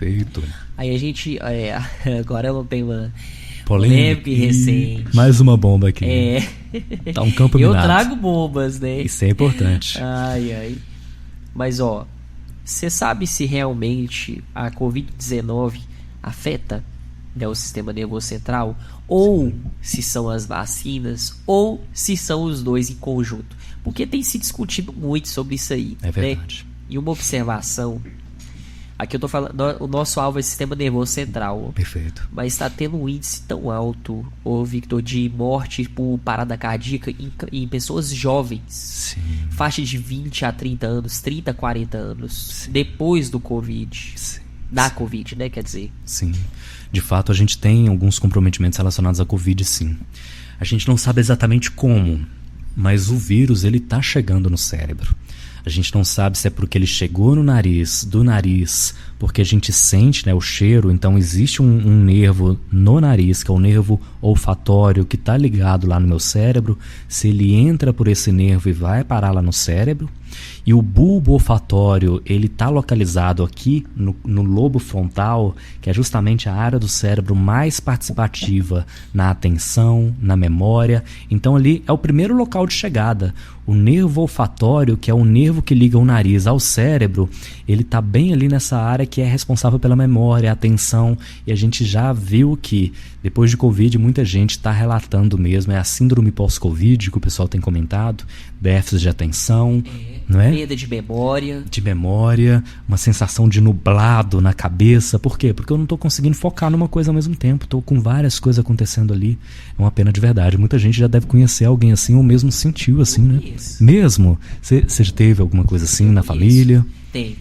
Perfeito. Aí a gente, agora eu tenho uma polêmica recente. Mais uma bomba aqui. Tá um campo minado. Eu trago bombas, né? Isso é importante. Ai. Mas você sabe se realmente a Covid-19 afeta, né, o sistema nervoso central? Ou se são as vacinas? Ou se são os dois em conjunto? Porque tem se discutido muito sobre isso aí. É verdade. Né? E uma observação... Aqui eu tô falando, o nosso alvo é o sistema nervoso central. Perfeito. Mas está tendo um índice tão alto, Victor, de morte por parada cardíaca em pessoas jovens. Sim. Faixa de 20 a 30 anos, 30 a 40 anos, sim, depois do Covid. Sim. Da Covid, né, quer dizer. Sim. De fato, a gente tem alguns comprometimentos relacionados à Covid, sim. A gente não sabe exatamente como, mas o vírus, ele tá chegando no cérebro. A gente não sabe se é porque ele chegou no nariz, do nariz, porque a gente sente, né, o cheiro. Então existe um nervo no nariz, que é o nervo olfatório, que está ligado lá no meu cérebro. Se ele entra por esse nervo e vai parar lá no cérebro. E o bulbo olfatório, ele está localizado aqui no lobo frontal, que é justamente a área do cérebro mais participativa na atenção, na memória. Então ali é o primeiro local de chegada. O nervo olfatório, que é o nervo que liga o nariz ao cérebro, ele está bem ali nessa área que é responsável pela memória, a atenção. E a gente já viu que depois de Covid muita gente está relatando mesmo, é a síndrome pós-Covid que o pessoal tem comentado, déficit de atenção, não é? Perda de memória. De memória, uma sensação de nublado na cabeça. Por quê? Porque eu não estou conseguindo focar numa coisa ao mesmo tempo. Estou com várias coisas acontecendo ali. É uma pena de verdade. Muita gente já deve conhecer alguém assim ou mesmo sentiu assim, né? Isso. Mesmo? Você já teve alguma coisa assim na família? Tem.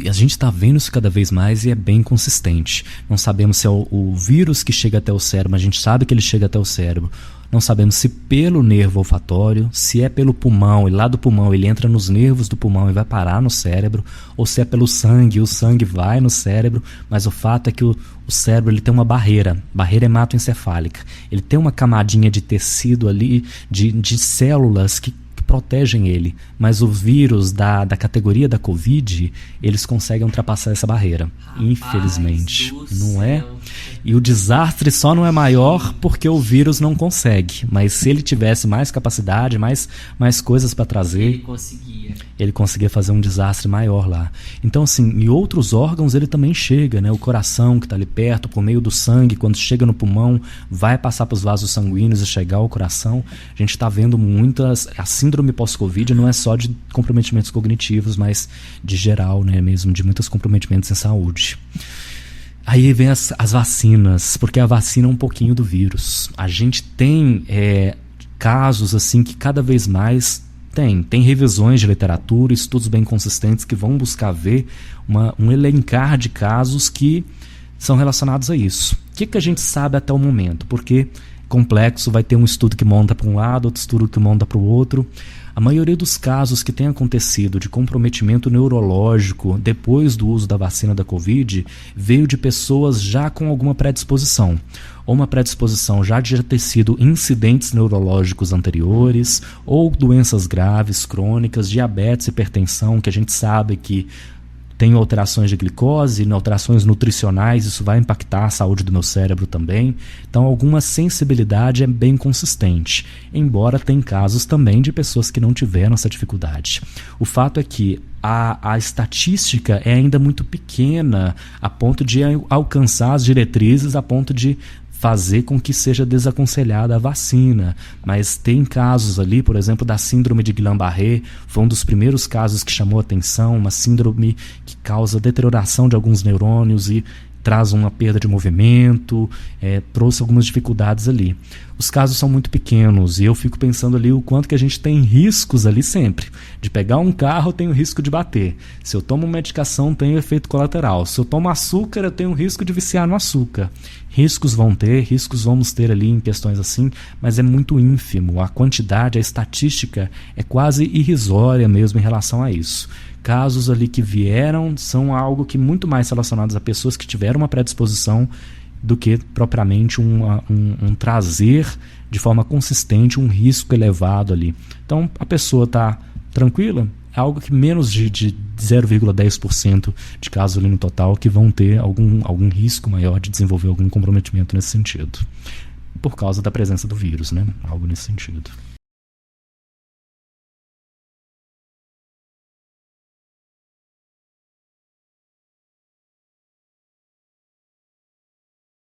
A gente está vendo isso cada vez mais e é bem consistente. Não sabemos se é o vírus que chega até o cérebro, mas a gente sabe que ele chega até o cérebro. Não sabemos se pelo nervo olfatório, se é pelo pulmão, e lá do pulmão ele entra nos nervos do pulmão e vai parar no cérebro, ou se é pelo sangue, e o sangue vai no cérebro, mas o fato é que o cérebro ele tem uma barreira hematoencefálica. Ele tem uma camadinha de tecido ali, de células que protegem ele, mas o vírus da categoria da Covid, eles conseguem ultrapassar essa barreira, infelizmente, não é? E o desastre só não é maior porque o vírus não consegue, mas se ele tivesse mais capacidade, mais coisas para trazer, ele conseguia fazer um desastre maior lá. Então assim, em outros órgãos ele também chega, né? O coração que está ali perto, por meio do sangue, quando chega no pulmão, vai passar para os vasos sanguíneos e chegar ao coração. A gente está vendo muitas, a síndrome pós-Covid não é só de comprometimentos cognitivos, mas de geral, né, mesmo de muitos comprometimentos em saúde. Aí vem as vacinas, porque a vacina é um pouquinho do vírus. A gente tem casos assim que cada vez mais tem revisões de literatura, estudos bem consistentes que vão buscar ver um elencar de casos que são relacionados a isso. O que a gente sabe até o momento? Porque complexo, vai ter um estudo que monta para um lado, outro estudo que monta para o outro. A maioria dos casos que tem acontecido de comprometimento neurológico depois do uso da vacina da Covid veio de pessoas já com alguma predisposição. Ou uma predisposição já de ter sido incidentes neurológicos anteriores, ou doenças graves, crônicas, diabetes, hipertensão, que a gente sabe que tem alterações de glicose, alterações nutricionais, isso vai impactar a saúde do meu cérebro também. Então, alguma sensibilidade é bem consistente, embora tem casos também de pessoas que não tiveram essa dificuldade. O fato é que a estatística é ainda muito pequena, a ponto de alcançar as diretrizes, a ponto de fazer com que seja desaconselhada a vacina. Mas tem casos ali, por exemplo, da síndrome de Guillain-Barré, foi um dos primeiros casos que chamou atenção, uma síndrome que causa deterioração de alguns neurônios e traz uma perda de movimento, trouxe algumas dificuldades ali. Os casos são muito pequenos e eu fico pensando ali o quanto que a gente tem riscos ali sempre. De pegar um carro, eu tenho risco de bater. Se eu tomo medicação, tenho efeito colateral. Se eu tomo açúcar, eu tenho risco de viciar no açúcar. Riscos vamos ter ali em questões assim, mas é muito ínfimo. A quantidade, a estatística é quase irrisória mesmo em relação a isso. Casos ali que vieram são algo que muito mais relacionados a pessoas que tiveram uma predisposição do que propriamente um trazer de forma consistente um risco elevado ali. Então a pessoa está tranquila, é algo que menos de 0,10% de casos ali no total que vão ter algum risco maior de desenvolver algum comprometimento nesse sentido, por causa da presença do vírus, né? Algo nesse sentido.